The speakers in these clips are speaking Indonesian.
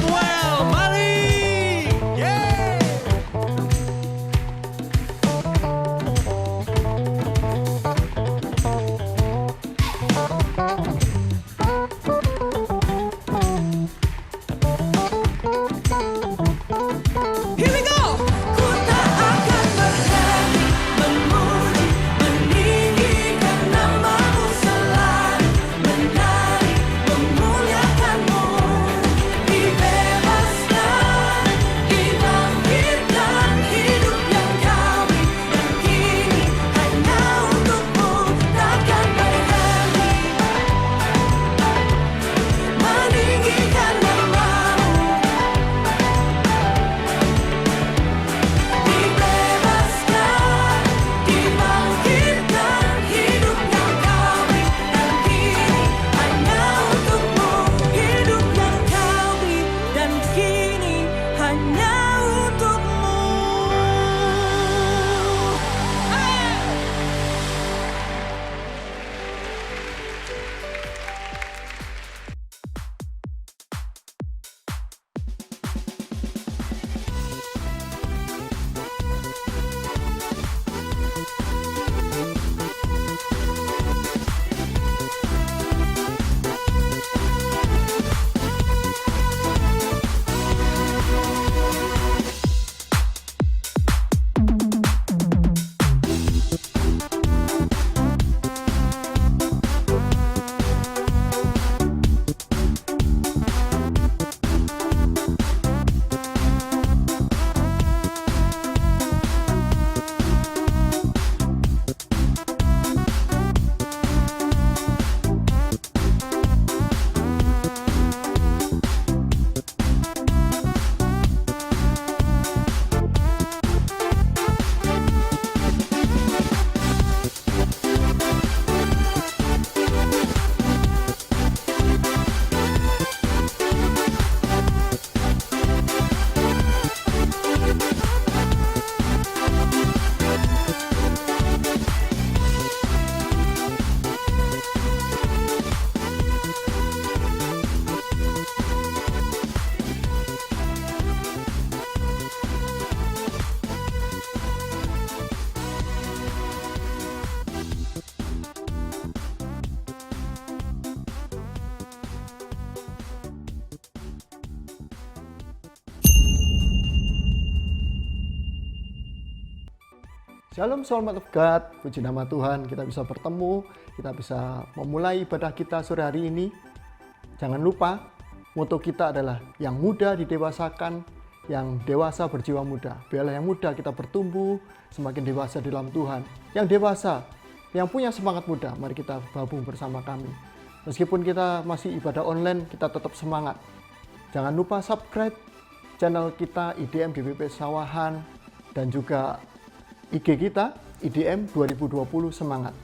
Samuel Malik. Yeah. Here we go. Ku tak akan berhenti memuji, meninggikan nama-Mu selalu, menari, memuliakan-Mu. Dibebaskan, dibangkitkan, hidup yang Kau beri, dan kini hanya untuk-Mu. Takkan berhenti meninggikan nama-Mu. Dibebaskan, dibangkitkan, hidup yang Kau beri, dan kini hanya untuk-Mu. Hidup yang Kau beri, dan kini hanya untuk-Mu. Shalom, shalom of God, puji nama Tuhan, kita bisa bertemu, kita bisa memulai ibadah kita sore hari ini. Jangan lupa, moto kita adalah yang muda didewasakan, yang dewasa berjiwa muda. Biarlah yang muda kita bertumbuh, semakin dewasa di dalam Tuhan. Yang dewasa, yang punya semangat muda, mari kita gabung bersama kami. Meskipun kita masih ibadah online, kita tetap semangat. Jangan lupa subscribe channel kita IDM GBP Sawahan, dan juga IG kita IDM 2020 Semangat.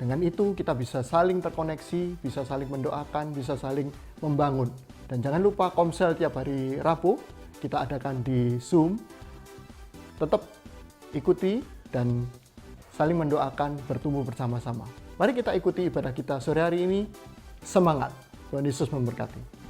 Dengan itu kita bisa saling terkoneksi, bisa saling mendoakan, bisa saling membangun. Dan jangan lupa komsel tiap hari Rabu kita adakan di Zoom. Tetap ikuti dan saling mendoakan, bertumbuh bersama-sama. Mari kita ikuti ibadah kita sore hari ini. Semangat. Tuhan Yesus memberkati.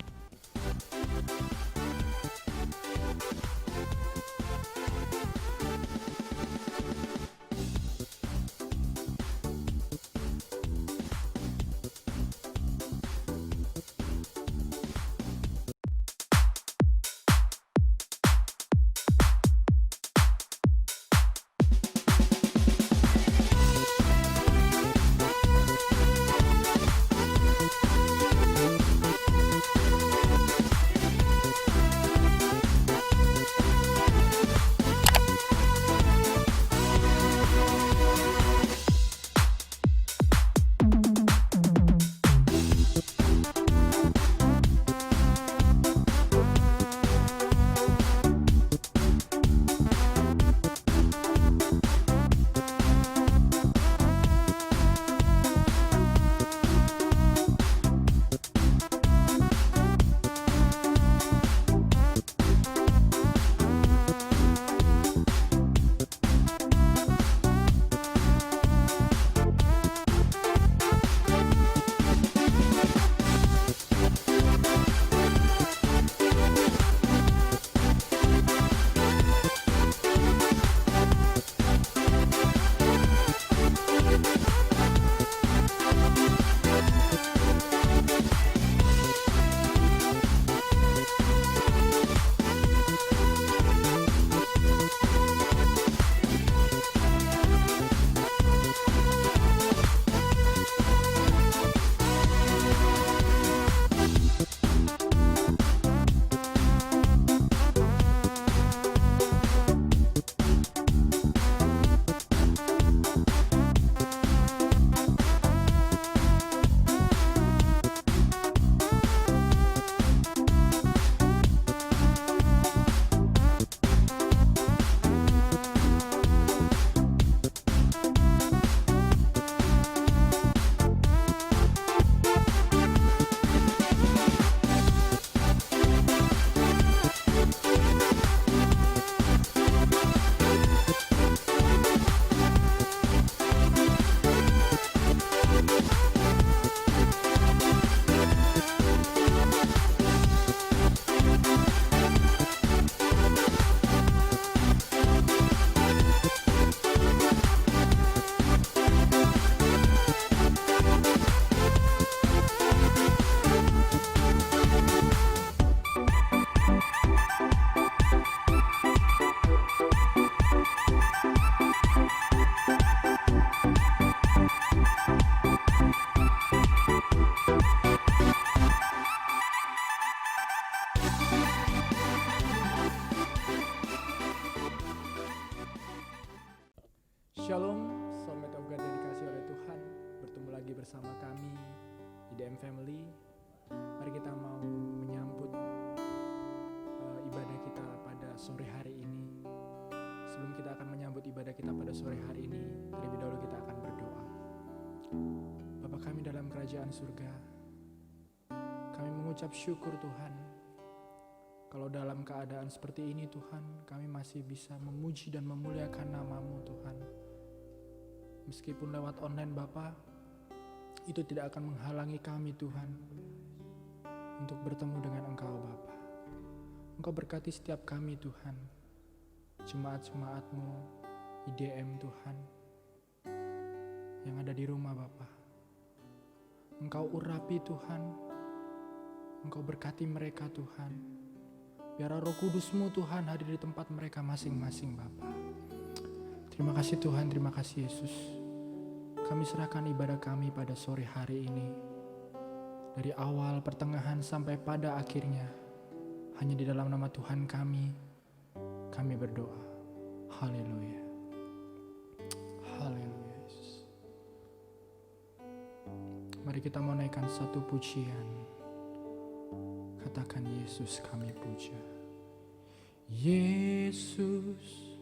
GM Family, mari kita mau menyambut ibadah kita pada sore hari ini. Sebelum kita akan menyambut ibadah kita pada sore hari ini, terlebih dahulu kita akan berdoa. Bapa kami dalam kerajaan surga, kami mengucap syukur Tuhan, kalau dalam keadaan seperti ini Tuhan, kami masih bisa memuji dan memuliakan nama-Mu Tuhan. Meskipun lewat online Bapa, itu tidak akan menghalangi kami Tuhan untuk bertemu dengan Engkau Bapa. Engkau berkati setiap kami Tuhan, jemaat-jemaat-Mu, IDM Tuhan, yang ada di rumah Bapa. Engkau urapi Tuhan, Engkau berkati mereka Tuhan. Biar Roh Kudus-Mu Tuhan hadir di tempat mereka masing-masing Bapa. Terima kasih Tuhan, terima kasih Yesus. Kami serahkan ibadah kami pada sore hari ini. Dari awal, pertengahan sampai pada akhirnya, hanya di dalam nama Tuhan kami berdoa. Haleluya. Haleluya Yesus. Mari kita mau naikkan satu pujian. Katakan Yesus kami puja. Yesus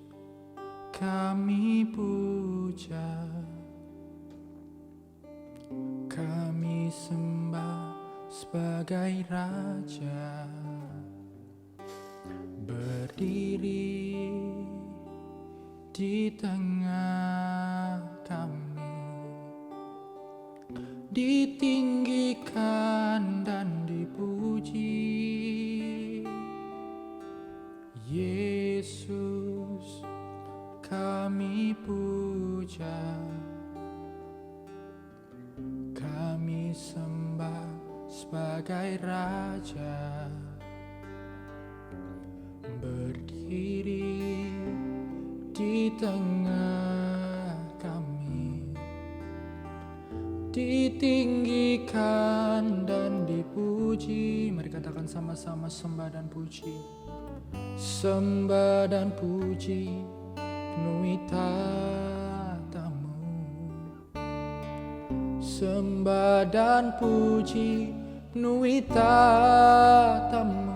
kami puja, kami sembah sebagai Raja, berdiri di tengah kami, ditinggikan dan dipuji. Yesus kami puja, kami sembah sebagai Raja, berdiri di tengah kami, ditinggikan dan dipuji. Mari katakan sama-sama, sembah dan puji. Sembah dan puji penuhi tatamu. Sembah dan puji penuhi tatamu.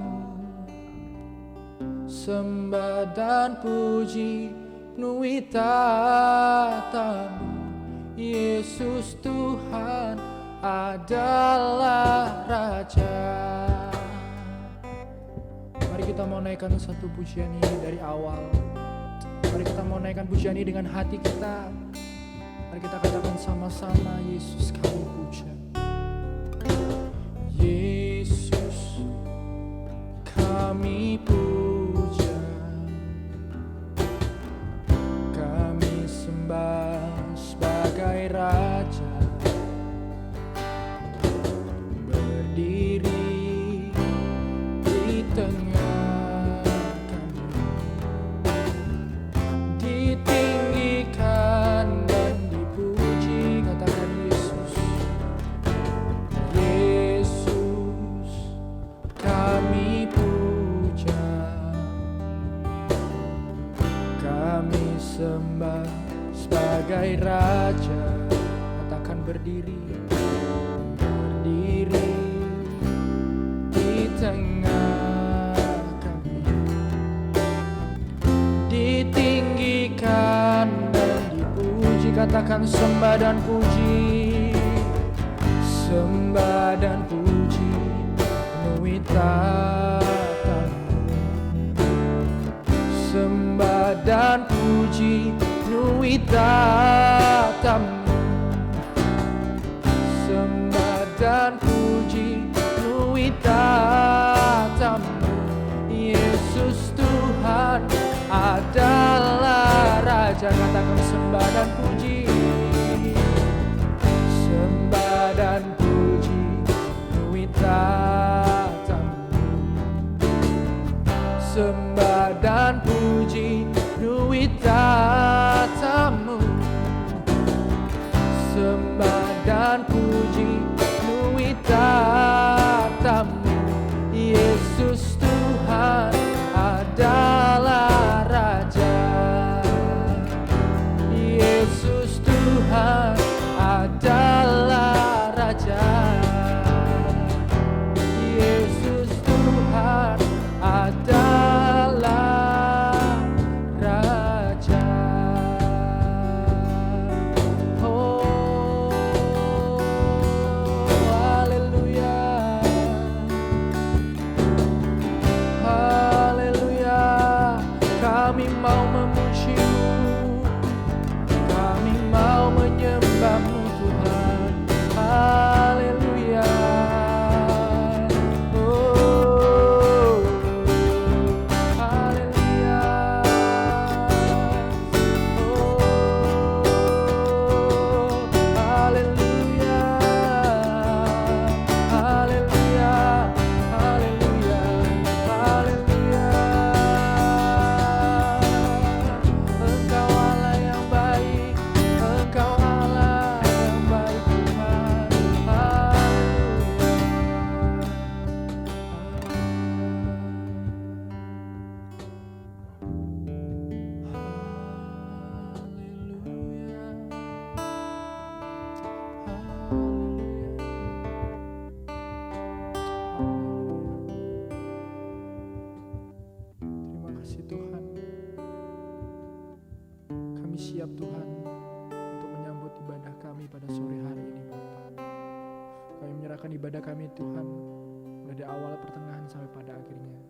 Sembah dan puji penuhi tatamu. Yesus Tuhan adalah Raja. Mari kita mau naikkan satu pujian ini dari awal. Mari kita mau naikkan pujian ini dengan hati kita. Mari kita katakan sama-sama, Yesus kami puja. Yesus kami puja, kami sembah sebagai Raja, berdiri di tengah kami, ditinggikan dan dipuji. Katakan Yesus. Yesus kami puja, kami sembah sebagai Raja. Katakan berdiri di tengah kami, ditinggikan dan dipuji. Katakan sembah dan puji, sembah dan puji penuhi tatamu. Sembah dan puji penuhi tatamu. Sembah dan puji penuhi tatamu. Yesus Tuhan adalah Raja. Katakan sembah dan puji. Sembah dan puji penuhi tatamu. Sembah dan puji penuhi tatamu. Sembah dan puji penuhi tatamu. Yesus Tuhan adalah Raja. Yesus Tuhan adalah Raja. siap Tuhan untuk menyambut ibadah kami pada sore hari ini Bapa. Kami menyerahkan ibadah kami Tuhan mulai dari awal, pertengahan sampai pada akhirnya.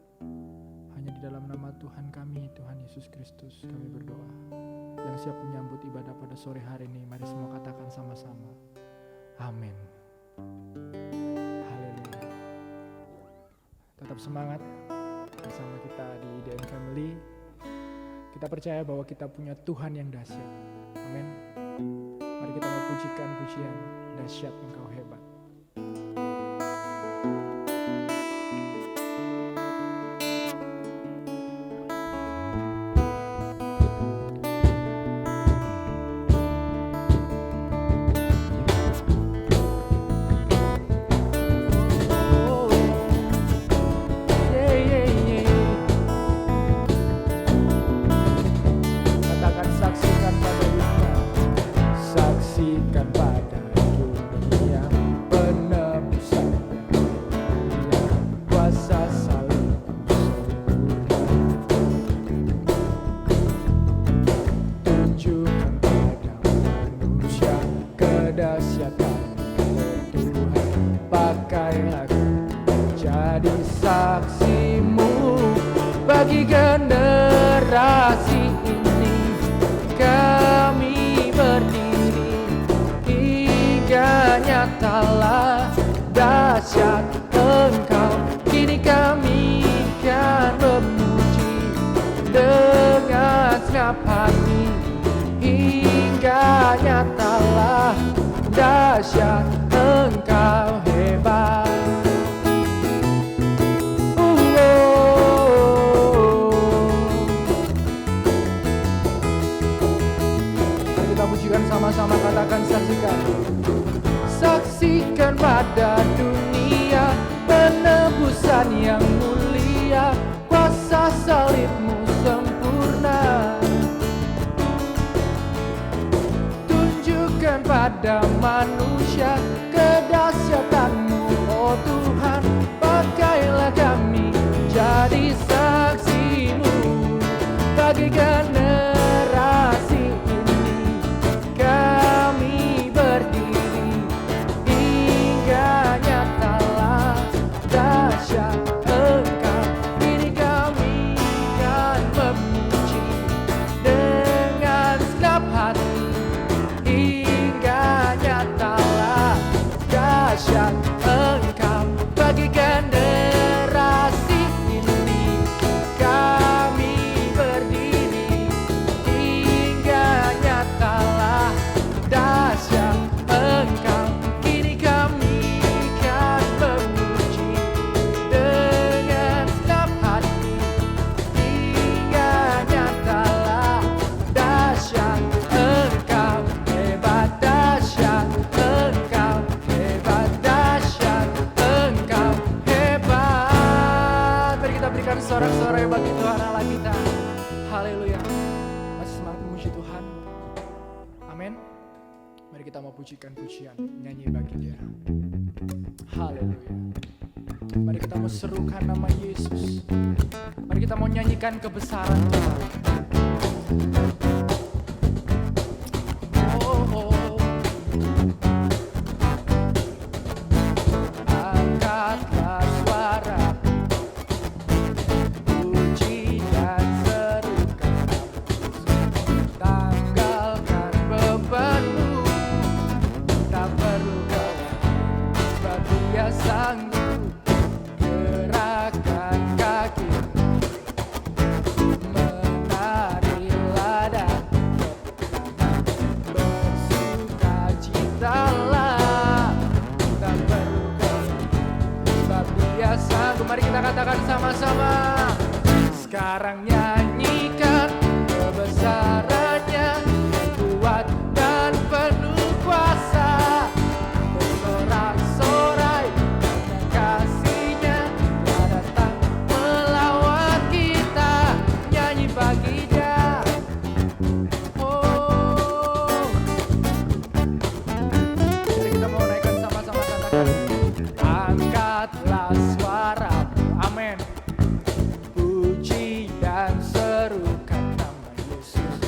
Hanya di dalam nama Tuhan kami, Tuhan Yesus Kristus, kami berdoa. Yang siap menyambut ibadah pada sore hari ini, mari semua katakan sama-sama. Amin. Haleluya. Tetap semangat bersama kita di IDN Family. Kita percaya bahwa kita punya Tuhan yang dahsyat. Amin. Mari kita memujikan pujian dahsyat Engkau hebat. Bagi generasi ini kami berdiri, hingga nyatalah dahsyat Engkau. Kini kami kan memuji dengan segenap hati, hingga nyatalah dahsyat Engkau hebat. Sama-sama katakan, saksikan. Saksikan pada dunia penebusan yang mulia, kuasa salibmu sempurna. Tunjukkan pada manusia kedahsyatanmu, oh Tuhan. Pakailah kami jadi saksimu bagi generasi kami berdiri, hingga nyatalah dahsyat Engkau. Kini kami kan memuji dengan segenap hati, hingga nyatalah dahsyat Engkau. Bagi generasi ini kami berdiri, hingga nyatalah dahsyat Engkau. Kini kami kan memuji dengan segenap hati, hingga nyatalah dahsyat Engkau hebat, dahsyat Engkau hebat, dahsyat Engkau hebat. Mari kita berikan sorak-sorai bagi Tuhan Allah kita. Haleluya. Masih semangat memuji Tuhan. Amin. Mari kita mau pujikan pujian, nyanyi bagi Dia. Haleluya. Mari kita mau serukan nama Yesus. Mari kita mau nyanyikan kebesaran Tuhan. Oh, oh. Angkatlah suara, puji dan serukan tanggalkan bebanmu. Tak perlu kau sebab Dia sanggup. Gerakkan kaki, menarilah dan bersukacitalah. Tak perlu kau sebab Dia sanggup. Mari kita katakan sama-sama. Sekarang nyanyikan kebesarannya, kuat dan penuh kuasa. Bersorak-sorai karena kasih-Nya telah datang melawan kita. Nyanyi bagi Dia. Oh, jadi kita mau naikkan sama-sama, katakan. Angkatlah suara, amin. Puji dan serukan nama Yesus.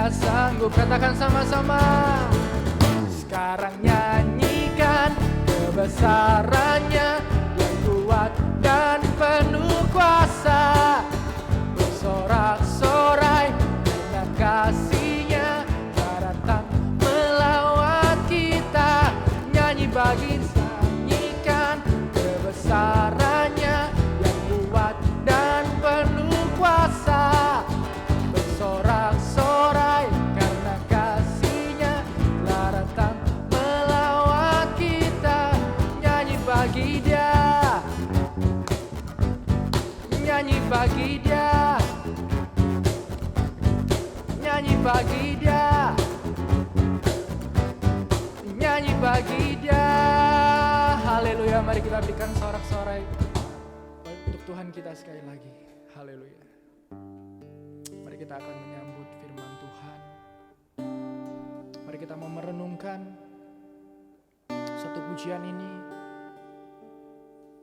tidak sanggup. Katakan sama-sama. Sekarang nyanyikan kebesarannya yang kuat dan penuh kuasa. Bersorak-sorai karena kasih-Nya telah datang melawat kita. Nyanyi bagi nyanyikan kebesarannya yang kuat dan penuh kuasa. Bersorak-sorai karena kasih-Nya telah datang melawat kita. Nyanyi bagi Dia, nyanyi bagi Dia, nyanyi bagi Dia, nyanyi bagi Dia. Haleluya, mari kita berikan sorak-sorai untuk Tuhan kita sekali lagi. Haleluya. Mari kita akan menyambut firman Tuhan. Mari kita mau merenungkan satu pujian ini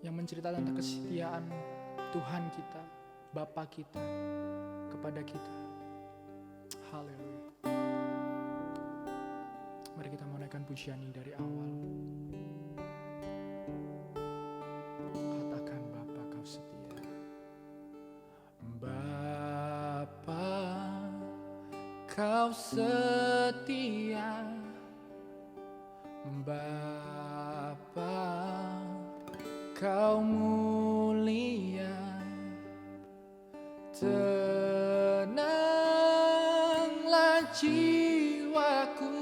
yang menceritakan tentang kesetiaan Tuhan kita, Bapa kita kepada kita. Haleluya. Mari kita mau naikkan pujian ini dari awal. Katakan Bapa kau setia. Bapa kau setia. Bapa kau mulia. Tenanglah jiwaku,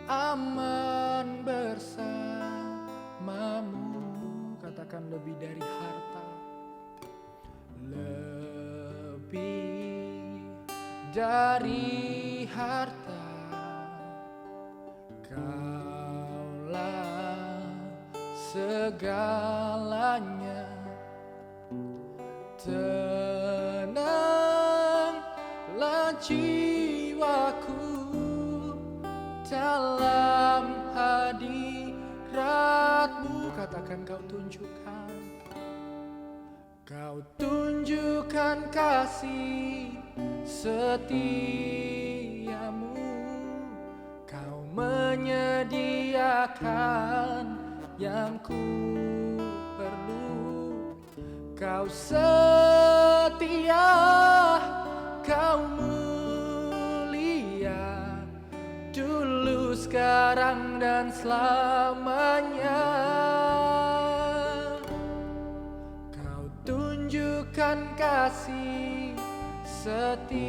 aman bersamamu. Katakan lebih dari harta, lebih dari harta, Kaulah segalanya. Tenanglah jiwaku dalam hadirat-Mu. Katakan kau tunjukkan kasih setiamu. Kau menyediakan yang ku perlu. Kau setia, kau mulia, dulu, sekarang, dan selamanya. Kau tunjukkan kasih setiamu.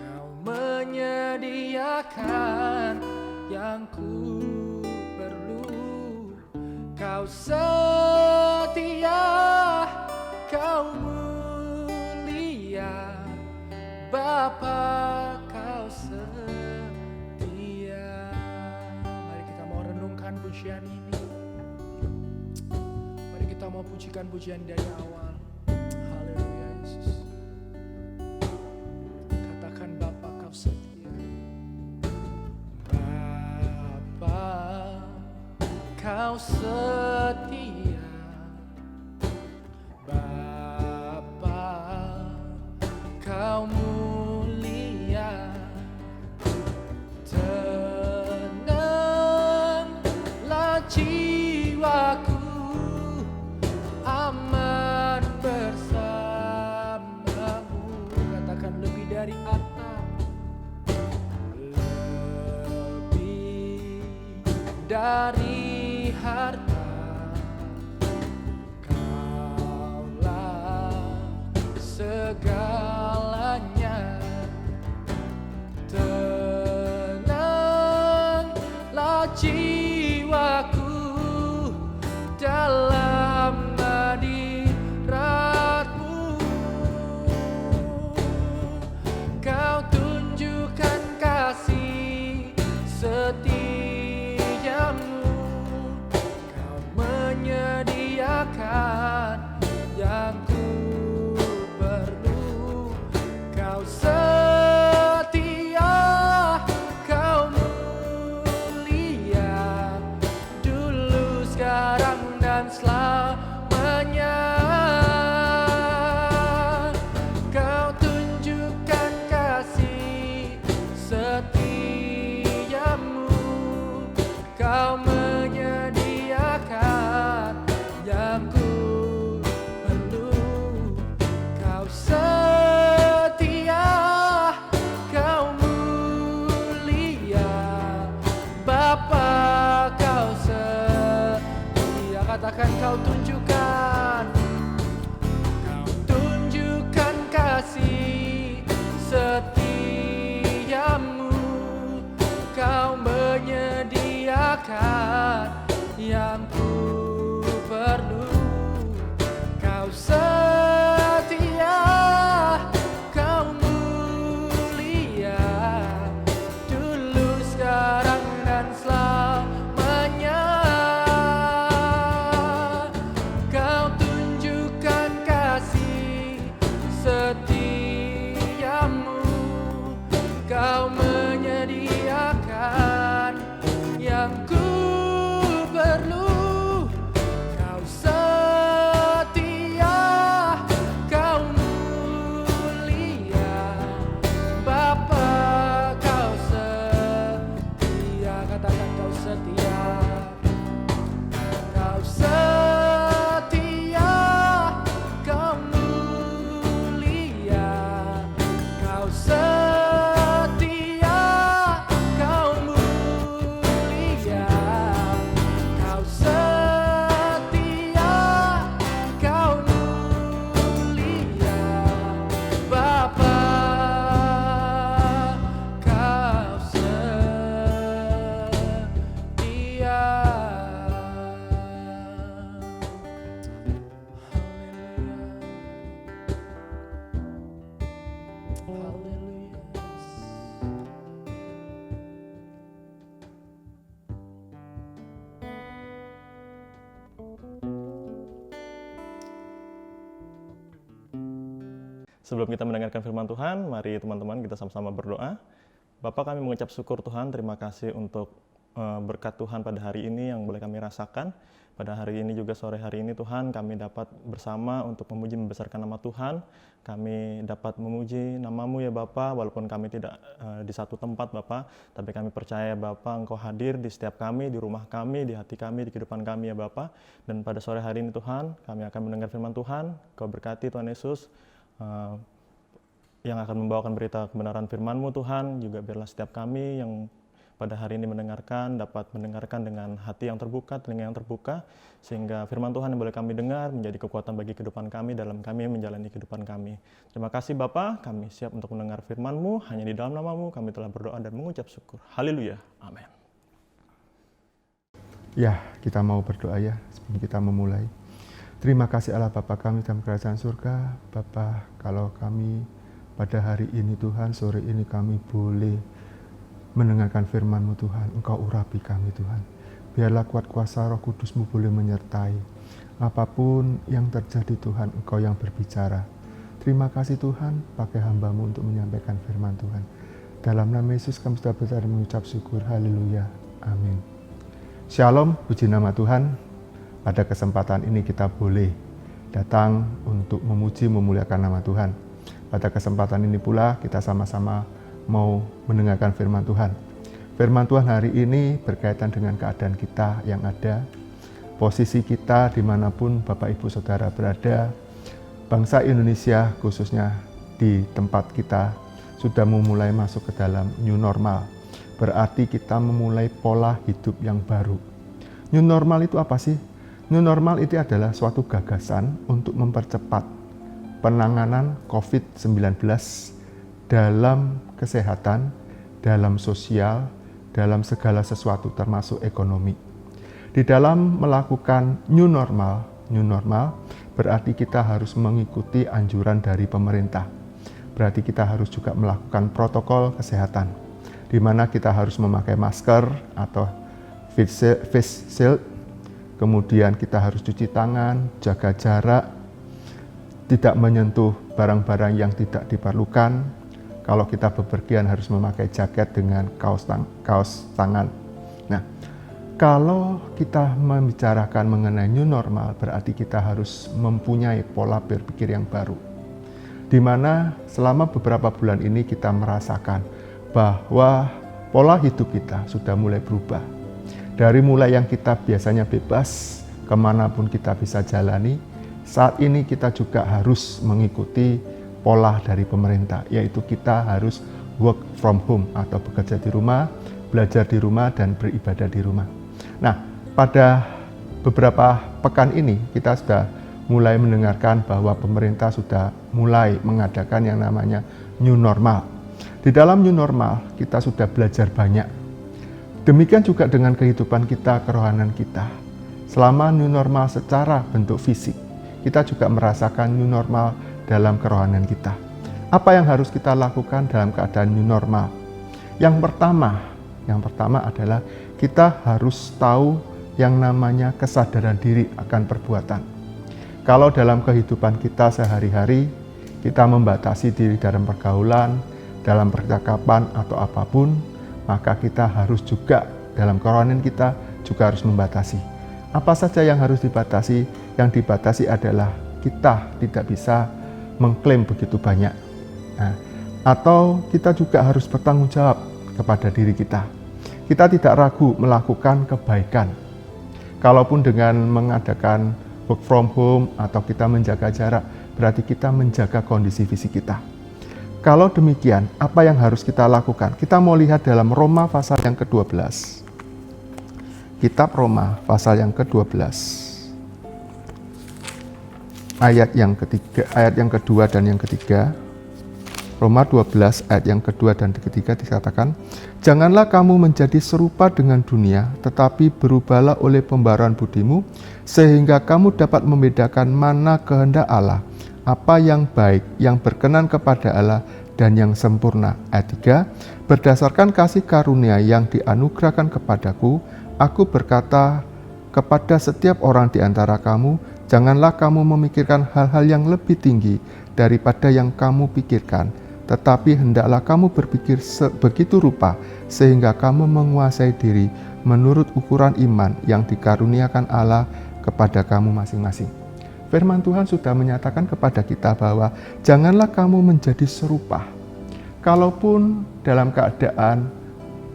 Kau menyediakan yang ku perlu. Kau setia, kau mulia, Bapa kau setia. Mari kita mau renungkan pujian ini. Mari kita mau pujikan pujian dari awal. Haleluya Yesus. Katakan Bapa kau setia. Bapa kau setia. Bapa kau mulia. Tenanglah jiwaku, aman bersamamu. Katakan lebih dari harta, lebih dari harta, Kaulah segalanya. Tenanglah jiwaku dalam hadirat-Mu. Kau tunjukkan kasih setiamu. Kau menyediakan yang ku perlu. Kau setia, kau mulia, Sebelum kita mendengarkan firman Tuhan, mari teman-teman kita sama-sama berdoa. Bapa, kami mengucap syukur Tuhan, terima kasih untuk berkat Tuhan pada hari ini yang boleh kami rasakan. Pada hari ini juga sore hari ini Tuhan, kami dapat bersama untuk memuji membesarkan nama Tuhan. Kami dapat memuji nama-Mu ya Bapa, walaupun kami tidak di satu tempat Bapa, tapi kami percaya Bapa Engkau hadir di setiap kami, di rumah kami, di hati kami, di kehidupan kami ya Bapa. Dan pada sore hari ini Tuhan, kami akan mendengar firman Tuhan. Kau berkati Tuhan Yesus, yang akan membawakan berita kebenaran firman-Mu Tuhan, juga biarlah setiap kami yang pada hari ini mendengarkan, dapat mendengarkan dengan hati yang terbuka, telinga yang terbuka, sehingga firman Tuhan yang boleh kami dengar menjadi kekuatan bagi kehidupan kami dalam kami menjalani kehidupan kami. Terima kasih Bapa, kami siap untuk mendengar firman-Mu, hanya di dalam nama-Mu kami telah berdoa dan mengucap syukur. Haleluya, amin. Ya, kita mau berdoa ya sebelum kita memulai. Terima kasih Allah Bapa kami dalam kerajaan surga. Bapa, kalau kami pada hari ini Tuhan, sore ini kami boleh mendengarkan firman-Mu Tuhan, Engkau urapi kami Tuhan. Biarlah kuat kuasa Roh Kudus-Mu boleh menyertai. Apapun yang terjadi Tuhan, Engkau yang berbicara. Terima kasih Tuhan, pakai hamba-Mu untuk menyampaikan firman Tuhan. Dalam nama Yesus kami sudah berdoa dan mengucap syukur. Haleluya. Amin. Shalom, puji nama Tuhan. Pada kesempatan ini kita boleh datang untuk memuji, memuliakan nama Tuhan. Pada kesempatan ini pula kita sama-sama mau mendengarkan firman Tuhan. Firman Tuhan hari ini berkaitan dengan keadaan kita yang ada, posisi kita dimanapun Bapak Ibu Saudara berada, bangsa Indonesia khususnya di tempat kita sudah memulai masuk ke dalam new normal. Berarti kita memulai pola hidup yang baru. New normal itu apa sih? New normal itu adalah suatu gagasan untuk mempercepat penanganan COVID-19 dalam kesehatan, dalam sosial, dalam segala sesuatu termasuk ekonomi. Di dalam melakukan new normal berarti kita harus mengikuti anjuran dari pemerintah. Berarti kita harus juga melakukan protokol kesehatan, di mana kita harus memakai masker atau face shield, kemudian kita harus cuci tangan, jaga jarak, tidak menyentuh barang-barang yang tidak diperlukan. Kalau kita bepergian harus memakai jaket dengan kaos tangan. Nah, kalau kita membicarakan mengenai new normal, berarti kita harus mempunyai pola berpikir yang baru. Di mana selama beberapa bulan ini kita merasakan bahwa pola hidup kita sudah mulai berubah. Dari mulai yang kita biasanya bebas, kemanapun kita bisa jalani, saat ini kita juga harus mengikuti pola dari pemerintah, yaitu kita harus work from home atau bekerja di rumah, belajar di rumah, dan beribadah di rumah. Nah, pada beberapa pekan ini kita sudah mulai mendengarkan bahwa pemerintah sudah mulai mengadakan yang namanya new normal. Di dalam new normal kita sudah belajar banyak. Demikian juga dengan kehidupan kita, kerohanian kita. Selama new normal secara bentuk fisik, kita juga merasakan new normal dalam kerohanian kita. Apa yang harus kita lakukan dalam keadaan new normal? Yang pertama adalah kita harus tahu yang namanya kesadaran diri akan perbuatan. Kalau dalam kehidupan kita sehari-hari, kita membatasi diri dalam pergaulan, dalam percakapan atau apapun, maka kita harus juga dalam kerohanian kita juga harus membatasi. Apa saja yang harus dibatasi? Yang dibatasi adalah kita tidak bisa mengklaim begitu banyak. Nah, atau kita juga harus bertanggung jawab kepada diri kita. Kita tidak ragu melakukan kebaikan. Kalaupun dengan mengadakan work from home atau kita menjaga jarak, berarti kita menjaga kondisi fisik kita. Kalau demikian, apa yang harus kita lakukan? Kita mau lihat dalam Roma pasal yang ke-12. Kitab Roma pasal yang ke-12. Ayat yang kedua dan yang ketiga. Roma 12 ayat yang kedua dan ketiga dikatakan, "Janganlah kamu menjadi serupa dengan dunia, tetapi berubahlah oleh pembaruan budimu, sehingga kamu dapat membedakan mana kehendak Allah, apa yang baik, yang berkenan kepada Allah, dan yang sempurna." Ayat 3, "Berdasarkan kasih karunia yang dianugerahkan kepadaku, aku berkata kepada setiap orang di antara kamu, janganlah kamu memikirkan hal-hal yang lebih tinggi daripada yang kamu pikirkan, tetapi hendaklah kamu berpikir begitu rupa sehingga kamu menguasai diri menurut ukuran iman yang dikaruniakan Allah kepada kamu masing-masing. Firman Tuhan sudah menyatakan kepada kita bahwa janganlah kamu menjadi serupa. Kalaupun dalam keadaan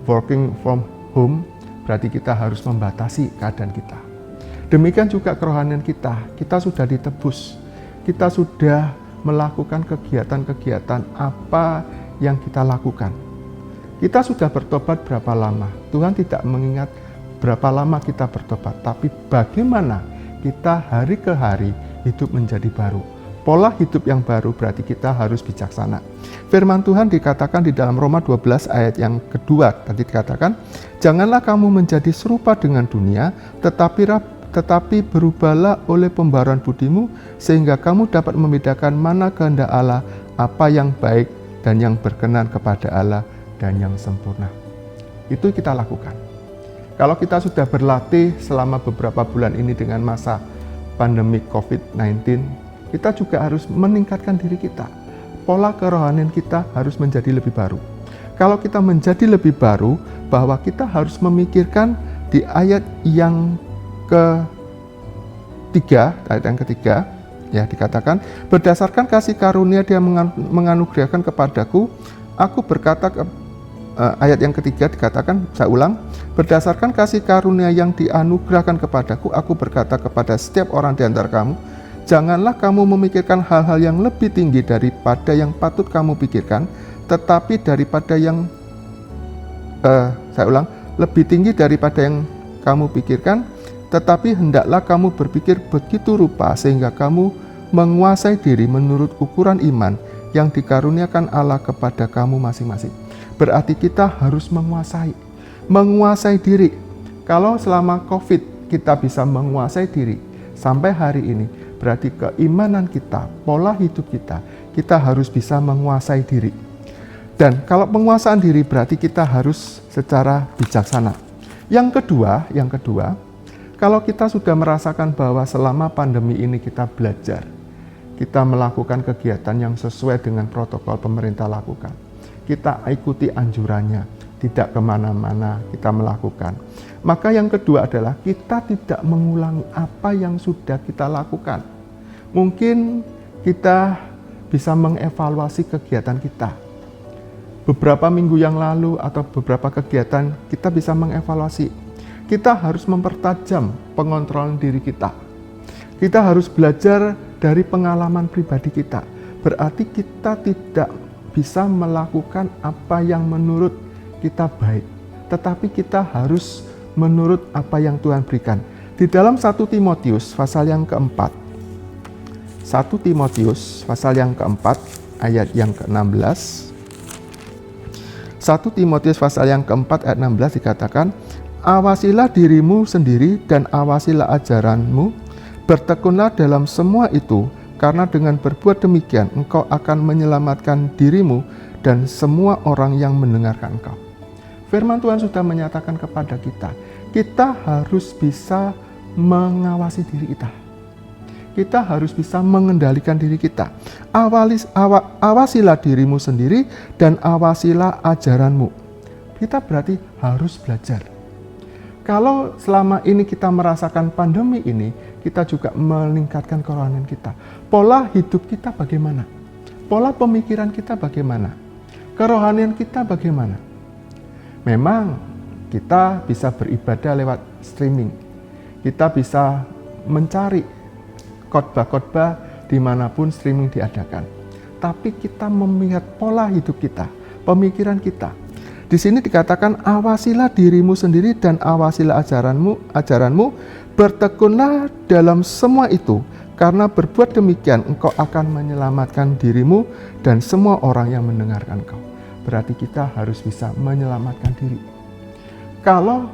working from home, berarti kita harus membatasi keadaan kita. Demikian juga kerohanian kita sudah ditebus. Kita sudah melakukan kegiatan-kegiatan apa yang kita lakukan. Kita sudah bertobat berapa lama? Tuhan tidak mengingat berapa lama kita bertobat, tapi bagaimana kita hari ke hari hidup menjadi baru. Pola hidup yang baru berarti kita harus bijaksana. Firman Tuhan dikatakan di dalam Roma 12 ayat yang kedua, tadi dikatakan, janganlah kamu menjadi serupa dengan dunia, tetapi berubahlah oleh pembaruan budimu, sehingga kamu dapat membedakan mana kehendak Allah, apa yang baik dan yang berkenan kepada Allah dan yang sempurna. Itu kita lakukan. Kalau kita sudah berlatih selama beberapa bulan ini dengan masa pandemi COVID-19, kita juga harus meningkatkan diri kita. Pola kerohanian kita harus menjadi lebih baru. Kalau kita menjadi lebih baru, bahwa kita harus memikirkan di ayat yang ketiga, ya dikatakan, berdasarkan kasih karunia Dia menganugerahkan kepadaku, aku berkata ayat yang ketiga dikatakan, saya ulang, berdasarkan kasih karunia yang dianugerahkan kepadaku, aku berkata kepada setiap orang di antara kamu, janganlah kamu memikirkan hal-hal yang lebih tinggi daripada yang patut kamu pikirkan, tetapi daripada yang lebih tinggi daripada yang kamu pikirkan, tetapi hendaklah kamu berpikir begitu rupa sehingga kamu menguasai diri menurut ukuran iman yang dikaruniakan Allah kepada kamu masing-masing. Berarti kita harus menguasai diri. Kalau selama COVID kita bisa menguasai diri sampai hari ini, berarti keimanan kita, pola hidup kita harus bisa menguasai diri. Dan kalau penguasaan diri berarti kita harus secara bijaksana. Yang kedua, kalau kita sudah merasakan bahwa selama pandemi ini kita belajar, kita melakukan kegiatan yang sesuai dengan protokol pemerintah lakukan, kita ikuti anjurannya, tidak kemana-mana kita melakukan. Maka yang kedua adalah kita tidak mengulangi apa yang sudah kita lakukan. Mungkin kita bisa mengevaluasi kegiatan kita. Beberapa minggu yang lalu atau beberapa kegiatan kita bisa mengevaluasi. Kita harus mempertajam pengontrolan diri kita. Kita harus belajar dari pengalaman pribadi kita. Berarti kita tidak bisa melakukan apa yang menurut kita baik, tetapi kita harus menurut apa yang Tuhan berikan. Di dalam 1 Timotius pasal yang keempat, 1 Timotius pasal yang keempat ayat yang ke-16, 1 Timotius pasal yang keempat ayat 16 dikatakan, awasilah dirimu sendiri dan awasilah ajaranmu, bertekunlah dalam semua itu, karena dengan berbuat demikian engkau akan menyelamatkan dirimu dan semua orang yang mendengarkan engkau. Firman Tuhan sudah menyatakan kepada kita harus bisa mengawasi diri kita. Kita harus bisa mengendalikan diri kita. Awasilah dirimu sendiri dan awasilah ajaranmu. Kita berarti harus belajar. Kalau selama ini kita merasakan pandemi ini, kita juga meningkatkan kerohanian kita. Pola hidup kita bagaimana? Pola pemikiran kita bagaimana? Kerohanian kita bagaimana? Memang kita bisa beribadah lewat streaming. Kita bisa mencari khotbah-khotbah dimanapun streaming diadakan. Tapi kita melihat pola hidup kita, pemikiran kita. Di sini dikatakan awasilah dirimu sendiri dan awasilah ajaranmu, bertekunlah dalam semua itu, karena berbuat demikian engkau akan menyelamatkan dirimu dan semua orang yang mendengarkan engkau. Berarti kita harus bisa menyelamatkan diri. Kalau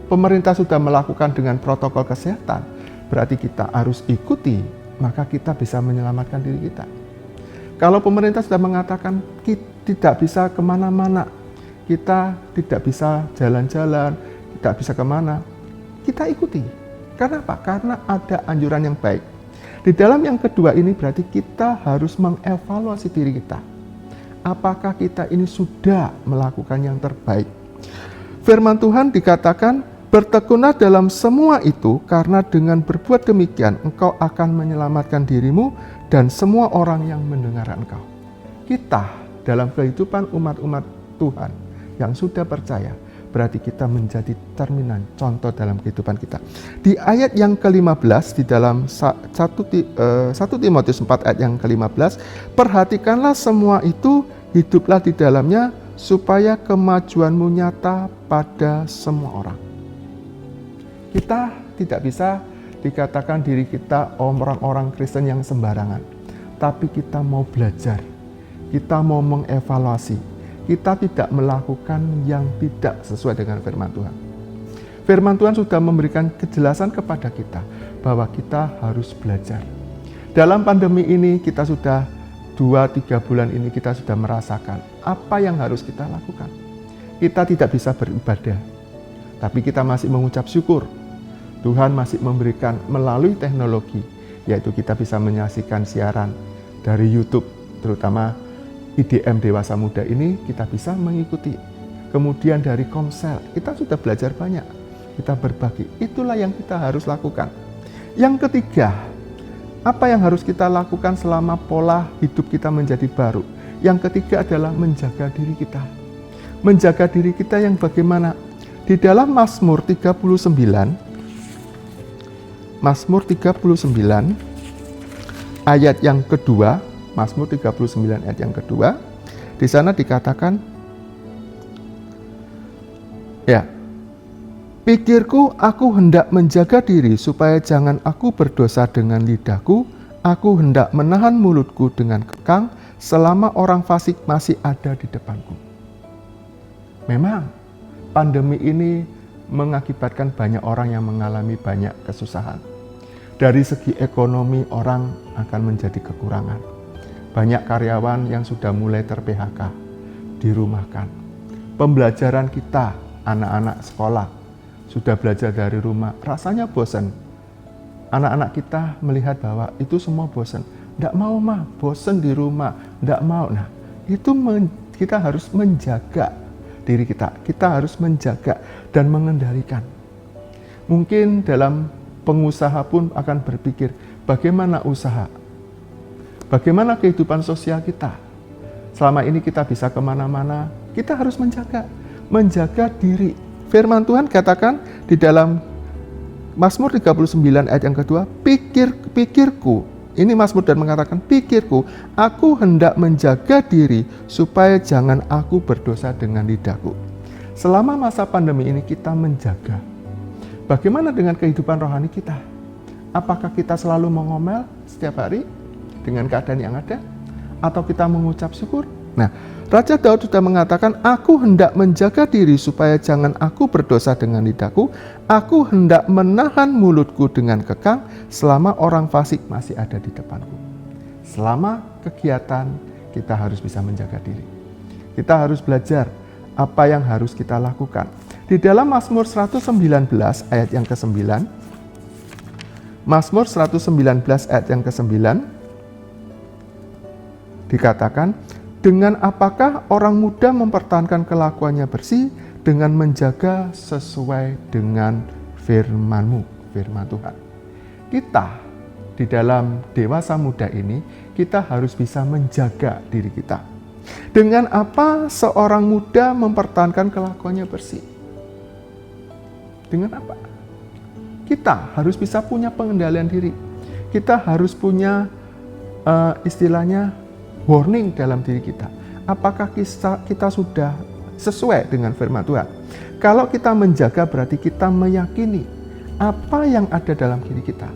pemerintah sudah melakukan dengan protokol kesehatan, berarti kita harus ikuti, maka kita bisa menyelamatkan diri kita. Kalau pemerintah sudah mengatakan kita tidak bisa kemana-mana, kita tidak bisa jalan-jalan, tidak bisa kemana, kita ikuti. Karena apa? Karena ada anjuran yang baik. Di dalam yang kedua ini berarti kita harus mengevaluasi diri kita. Apakah kita ini sudah melakukan yang terbaik? Firman Tuhan dikatakan, bertekunlah dalam semua itu, karena dengan berbuat demikian engkau akan menyelamatkan dirimu dan semua orang yang mendengar engkau. Kita dalam kehidupan umat-umat Tuhan yang sudah percaya, berarti kita menjadi cerminan, contoh dalam kehidupan kita. Di ayat yang ke-15 di dalam 1 Timotius 4 ayat yang ke-15, perhatikanlah semua itu, hiduplah di dalamnya, supaya kemajuanmu nyata pada semua orang. Kita tidak bisa dikatakan diri kita orang-orang Kristen yang sembarangan, tapi kita mau belajar, kita mau mengevaluasi. Kita tidak melakukan yang tidak sesuai dengan firman Tuhan. Firman Tuhan sudah memberikan kejelasan kepada kita bahwa kita harus belajar. Dalam pandemi ini kita sudah 2-3 bulan ini kita sudah merasakan apa yang harus kita lakukan. Kita tidak bisa beribadah, tapi kita masih mengucap syukur. Tuhan masih memberikan melalui teknologi, yaitu kita bisa menyaksikan siaran dari YouTube, terutama IDM Dewasa Muda ini kita bisa mengikuti. Kemudian dari Komsel, kita sudah belajar banyak. Kita berbagi, itulah yang kita harus lakukan. Yang ketiga, apa yang harus kita lakukan selama pola hidup kita menjadi baru? Yang ketiga adalah menjaga diri kita. Menjaga diri kita yang bagaimana? Di dalam Mazmur 39 ayat yang kedua, Mazmur 39 ayat yang kedua, di sana dikatakan, ya, pikirku aku hendak menjaga diri supaya jangan aku berdosa dengan lidahku, aku hendak menahan mulutku dengan kekang selama orang fasik masih ada di depanku. Memang pandemi ini mengakibatkan banyak orang yang mengalami banyak kesusahan. Dari segi ekonomi orang akan menjadi kekurangan. Banyak karyawan yang sudah mulai ter-PHK, dirumahkan. Pembelajaran kita, anak-anak sekolah, sudah belajar dari rumah, rasanya bosan. Anak-anak kita melihat bahwa itu semua bosan. Nggak mau mah, bosan di rumah, nggak mau. Nah, itu kita harus menjaga diri kita. Kita harus menjaga dan mengendalikan. Mungkin dalam pengusaha pun akan berpikir, bagaimana usaha? Bagaimana kehidupan sosial kita? Selama ini kita bisa kemana-mana, kita harus menjaga diri. Firman Tuhan katakan di dalam Mazmur 39 ayat yang kedua, pikirku, ini Mazmur dan mengatakan, pikirku, aku hendak menjaga diri supaya jangan aku berdosa dengan lidahku. Selama masa pandemi ini kita menjaga. Bagaimana dengan kehidupan rohani kita? Apakah kita selalu mengomel setiap hari dengan keadaan yang ada? Atau kita mengucap syukur? Nah, Raja Daud sudah mengatakan, aku hendak menjaga diri supaya jangan aku berdosa dengan lidahku, aku hendak menahan mulutku dengan kekang selama orang fasik masih ada di depanku. Selama kegiatan, kita harus bisa menjaga diri. Kita harus belajar apa yang harus kita lakukan. Di dalam Mazmur 119 ayat yang ke-9, Mazmur 119 ayat yang ke-9, dikatakan, dengan apakah orang muda mempertahankan kelakuannya bersih? Dengan menjaga sesuai dengan firman-Mu, firman Tuhan. Kita di dalam dewasa muda ini, kita harus bisa menjaga diri kita. Dengan apa seorang muda mempertahankan kelakuannya bersih? Dengan apa? Kita harus bisa punya pengendalian diri. Kita harus punya istilahnya warning dalam diri kita. Apakah kita sudah sesuai dengan firman Tuhan? Kalau kita menjaga berarti kita meyakini apa yang ada dalam diri kita.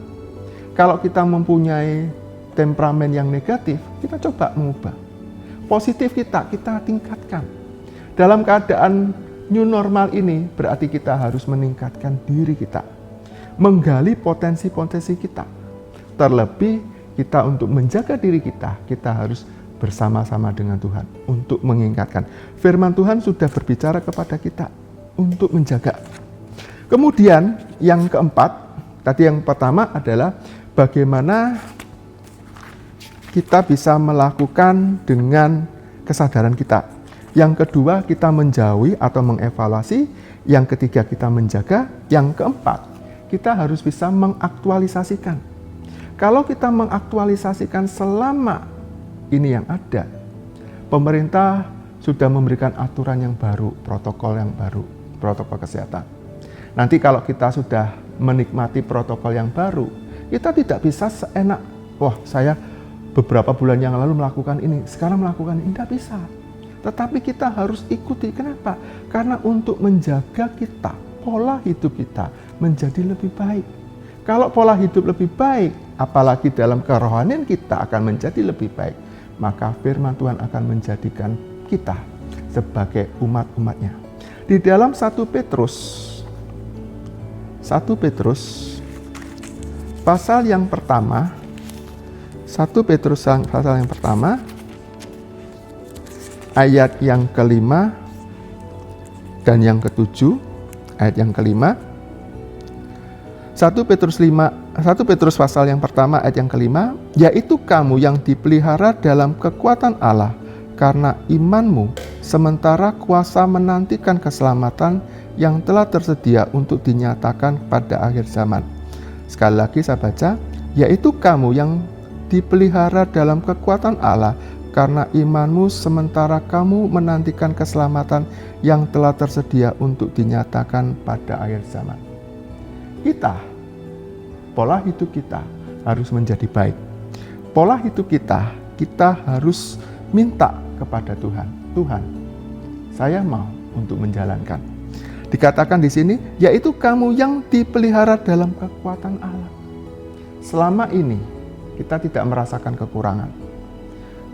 Kalau kita mempunyai temperamen yang negatif, kita coba mengubah. Positif kita tingkatkan. Dalam keadaan new normal ini berarti kita harus meningkatkan diri kita. Menggali potensi-potensi kita. Terlebih kita untuk menjaga diri kita, kita harus bersama-sama dengan Tuhan untuk mengingatkan. Firman Tuhan sudah berbicara kepada kita untuk menjaga. Kemudian yang keempat, tadi yang pertama adalah bagaimana kita bisa melakukan dengan kesadaran kita. Yang kedua, kita menjauhi atau mengevaluasi. Yang ketiga, kita menjaga. Yang keempat, kita harus bisa mengaktualisasikan. Kalau kita mengaktualisasikan selama ini yang ada, pemerintah sudah memberikan aturan yang baru, protokol yang baru, protokol kesehatan. Nanti kalau kita sudah menikmati protokol yang baru, kita tidak bisa seenak, wah saya beberapa bulan yang lalu melakukan ini, sekarang melakukan ini, tidak bisa. Tetapi kita harus ikuti. Kenapa? Karena untuk menjaga kita, pola hidup kita menjadi lebih baik. Kalau pola hidup lebih baik, apalagi dalam kerohanian kita akan menjadi lebih baik, maka firman Tuhan akan menjadikan kita sebagai umat-umatnya. Di dalam 1 Petrus pasal yang pertama, 1 Petrus pasal yang pertama, ayat yang kelima dan yang ketujuh, ayat yang kelima. 1 Petrus pasal yang pertama ayat yang kelima, yaitu kamu yang dipelihara dalam kekuatan Allah karena imanmu, sementara kuasa menantikan keselamatan yang telah tersedia untuk dinyatakan pada akhir zaman. Sekali lagi saya baca, yaitu kamu yang dipelihara dalam kekuatan Allah karena imanmu, sementara kamu menantikan keselamatan yang telah tersedia untuk dinyatakan pada akhir zaman. Pola hidup kita harus menjadi baik. Pola hidup kita harus minta kepada Tuhan. Tuhan, saya mau untuk menjalankan. Dikatakan di sini, yaitu kamu yang dipelihara dalam kekuatan Allah. Selama ini kita tidak merasakan kekurangan.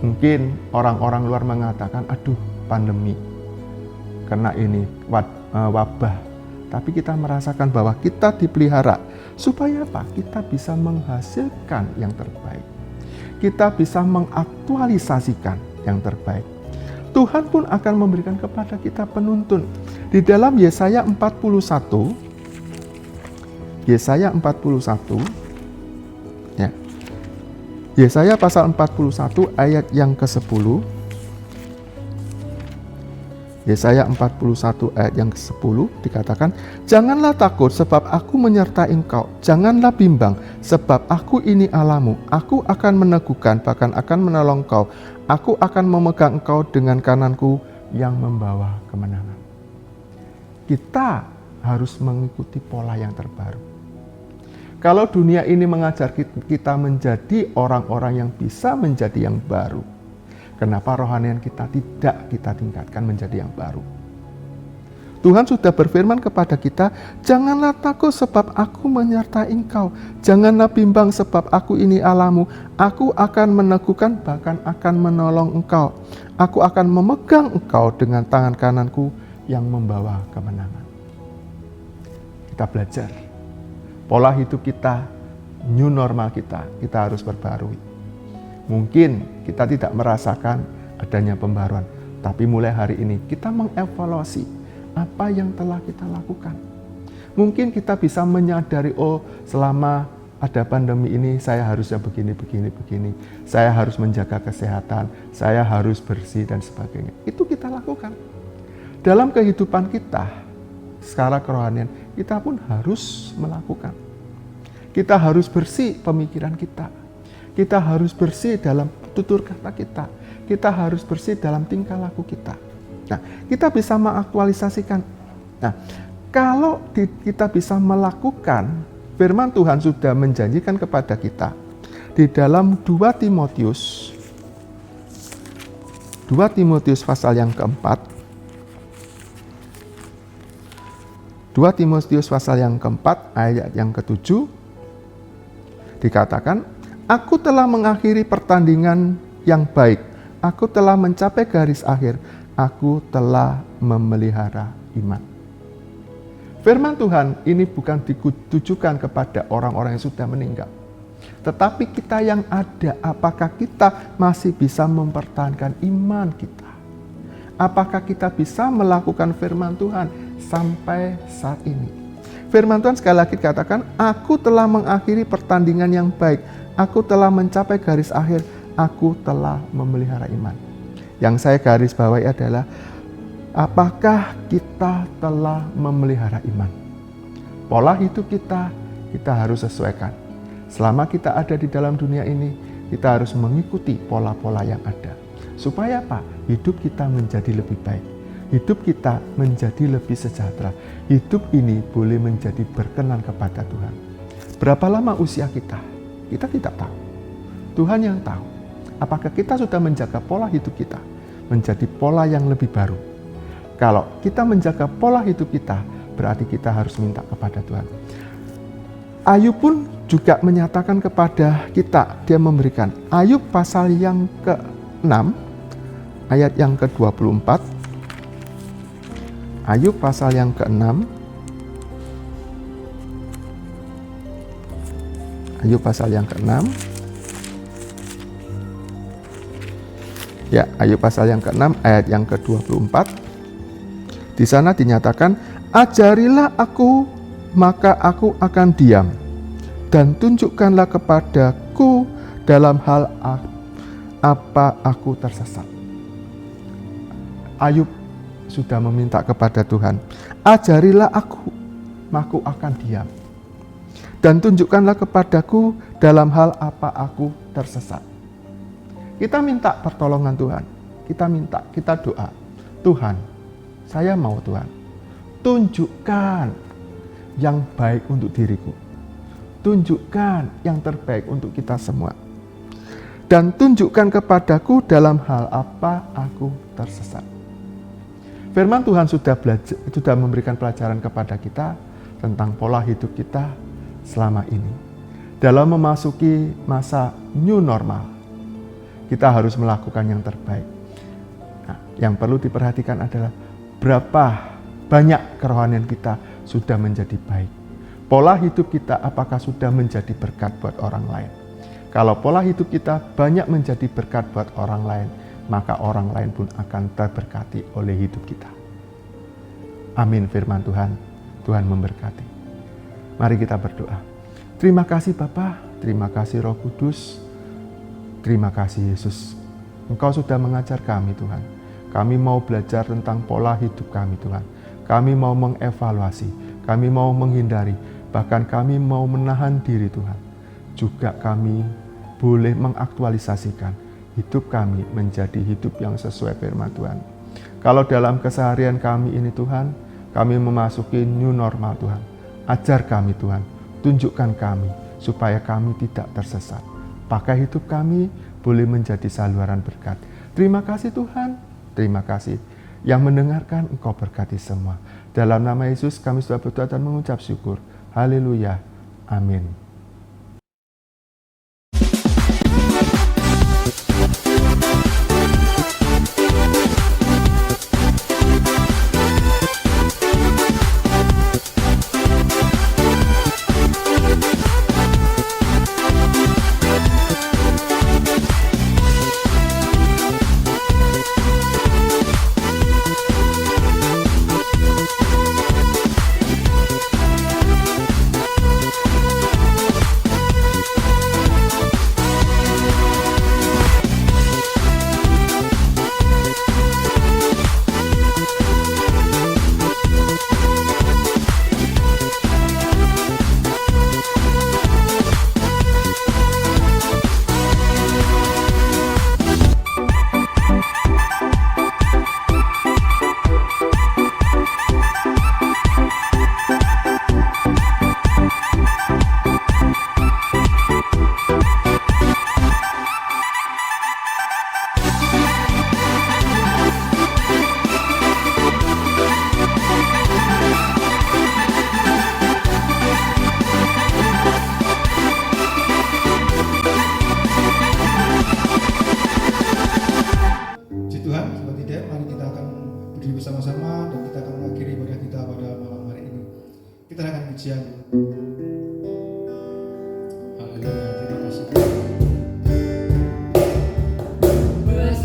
Mungkin orang-orang luar mengatakan, aduh pandemi, kena ini wabah. Tapi kita merasakan bahwa kita dipelihara. Supaya apa? Kita bisa menghasilkan yang terbaik. Kita bisa mengaktualisasikan yang terbaik. Tuhan pun akan memberikan kepada kita penuntun. Di dalam Yesaya 41, ya. Yesaya pasal 41 ayat yang ke-10. Yesaya 41 ayat yang ke-10 dikatakan, janganlah takut sebab aku menyertai engkau, janganlah bimbang sebab aku ini Allahmu, aku akan meneguhkan bahkan akan menolong engkau, aku akan memegang engkau dengan kananku yang membawa kemenangan. Kita harus mengikuti pola yang terbaru. Kalau dunia ini mengajar kita menjadi orang-orang yang bisa menjadi yang baru, kenapa rohanian kita tidak kita tingkatkan menjadi yang baru? Tuhan sudah berfirman kepada kita, janganlah takut sebab aku menyertai engkau. Janganlah bimbang sebab aku ini Allahmu. Aku akan meneguhkan bahkan akan menolong engkau. Aku akan memegang engkau dengan tangan kananku yang membawa kemenangan. Kita belajar. Pola hidup kita, new normal kita harus perbarui. Mungkin kita tidak merasakan adanya pembaruan, tapi mulai hari ini kita mengevaluasi apa yang telah kita lakukan. Mungkin kita bisa menyadari, oh selama ada pandemi ini saya harusnya begini. Saya harus menjaga kesehatan, saya harus bersih dan sebagainya. Itu kita lakukan. Dalam kehidupan kita, skala kerohanian, kita pun harus melakukan. Kita harus bersih pemikiran kita. Kita harus bersih dalam tutur kata kita. Kita harus bersih dalam tingkah laku kita. Nah, kita bisa mengaktualisasikan. Nah, kalau kita bisa melakukan, firman Tuhan sudah menjanjikan kepada kita di dalam 2 Timotius pasal yang keempat. 2 Timotius pasal yang keempat ayat yang ke-7 dikatakan, aku telah mengakhiri pertandingan yang baik. Aku telah mencapai garis akhir. Aku telah memelihara iman. Firman Tuhan ini bukan ditujukan kepada orang-orang yang sudah meninggal. Tetapi kita yang ada, apakah kita masih bisa mempertahankan iman kita? Apakah kita bisa melakukan firman Tuhan sampai saat ini? firman Tuhan sekali lagi katakan, aku telah mengakhiri pertandingan yang baik, aku telah mencapai garis akhir, aku telah memelihara iman. Yang saya garis bawahi adalah, apakah kita telah memelihara iman? Pola hidup kita harus sesuaikan. Selama kita ada di dalam dunia ini, kita harus mengikuti pola-pola yang ada. Supaya apa? Hidup kita menjadi lebih baik. Hidup kita menjadi lebih sejahtera. Hidup ini boleh menjadi berkenan kepada Tuhan. Berapa lama usia kita? Kita tidak tahu. Tuhan yang tahu. Apakah kita sudah menjaga pola hidup kita menjadi pola yang lebih baru? Kalau kita menjaga pola hidup kita, berarti kita harus minta kepada Tuhan. Ayub pun juga menyatakan kepada kita, dia memberikan Ayub pasal yang ke-6, ayat yang ke-24. Ayub pasal yang ke-6. Ayub pasal yang ke-6. Ya, Ayub pasal yang ke-6 ayat yang ke-24. Di sana dinyatakan, ajarilah aku, maka aku akan diam, dan tunjukkanlah kepadaku dalam hal apa aku tersesat. Ayub sudah meminta kepada Tuhan, ajarilah aku, maka aku akan diam, dan tunjukkanlah kepadaku dalam hal apa aku tersesat. Kita minta pertolongan Tuhan, kita doa, Tuhan, saya mau Tuhan, tunjukkan yang baik untuk diriku, tunjukkan yang terbaik untuk kita semua, dan tunjukkan kepadaku dalam hal apa aku tersesat. Firman Tuhan sudah memberikan pelajaran kepada kita tentang pola hidup kita selama ini. Dalam memasuki masa new normal, kita harus melakukan yang terbaik. Nah, yang perlu diperhatikan adalah berapa banyak kerohanian kita sudah menjadi baik. Pola hidup kita apakah sudah menjadi berkat buat orang lain? Kalau pola hidup kita banyak menjadi berkat buat orang lain, maka orang lain pun akan terberkati oleh hidup kita. Amin firman Tuhan. Tuhan memberkati. Mari kita berdoa. Terima kasih Bapa, terima kasih Roh Kudus, terima kasih Yesus. Engkau sudah mengajar kami Tuhan. Kami mau belajar tentang pola hidup kami Tuhan. Kami mau mengevaluasi, kami mau menghindari, bahkan kami mau menahan diri Tuhan. Juga kami boleh mengaktualisasikan hidup kami menjadi hidup yang sesuai firman Tuhan. Kalau dalam keseharian kami ini Tuhan, kami memasuki new normal Tuhan. Ajar kami Tuhan, tunjukkan kami supaya kami tidak tersesat. Pakai hidup kami boleh menjadi saluran berkat. Terima kasih Tuhan, terima kasih. Yang mendengarkan Engkau berkati semua. Dalam nama Yesus kami sudah berdoa dan mengucap syukur. Haleluya. Amin. bersama-sama dan kita akan mengakhiri ibadah kita pada malam hari ini. Kita akan pujian. Haleluya, terima kasih Tuhan. Melihat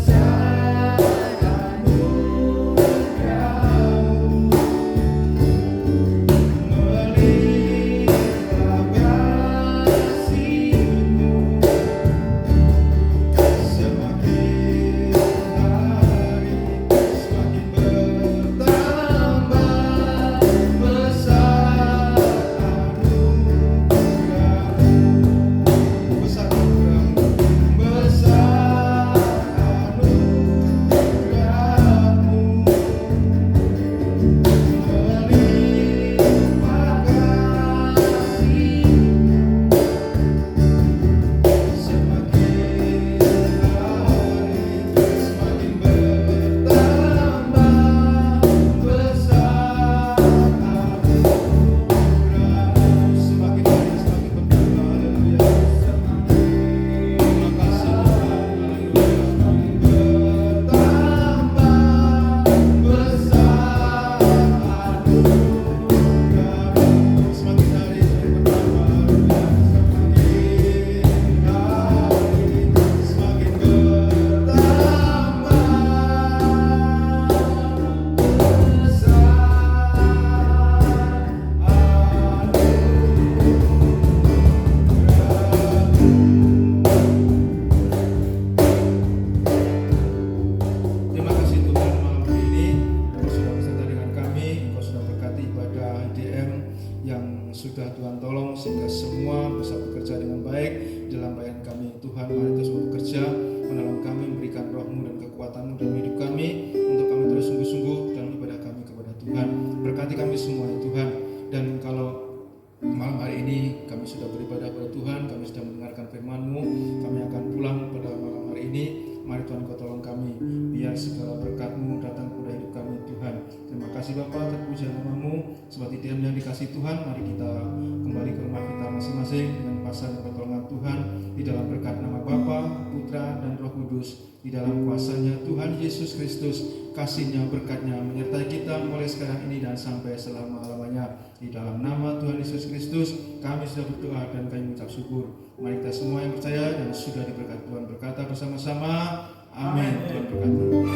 sudah Tuhan tolong sehingga semua bisa bekerja dengan baik dalam pelayanan kami. Tuhan, mari terus bekerja, menolong kami, memberikan roh-Mu dan kekuatan-Mu dalam hidup kami, untuk kami terus sungguh-sungguh dalam ibadah kami kepada Tuhan. Berkati kami semua ya Tuhan. Dan kalau malam hari ini kami sudah beribadah kepada Tuhan, kami sudah mendengarkan firman-Mu, kami akan pulang pada malam hari ini. Mari Tuhan Kau tolong kami, biar segala berkat-Mu datang kepada hidup kami Tuhan. Terima kasih Bapa, terpuji nama-Mu. Seperti diam yang dikasih Tuhan, mari kita kembali ke rumah kita masing-masing dengan pasang pertolongan Tuhan, di dalam berkat nama Bapa, Putra, dan Roh Kudus, di dalam kuasanya Tuhan Yesus Kristus, kasih-Nya, berkat-Nya menyertai kita mulai sekarang ini dan sampai selama-lamanya. Di dalam nama Tuhan Yesus Kristus kami sudah berdoa dan kami mengucap syukur. Mari kita semua yang percaya dan sudah diberkati Tuhan berkata bersama-sama, amin. Tuhan berkati.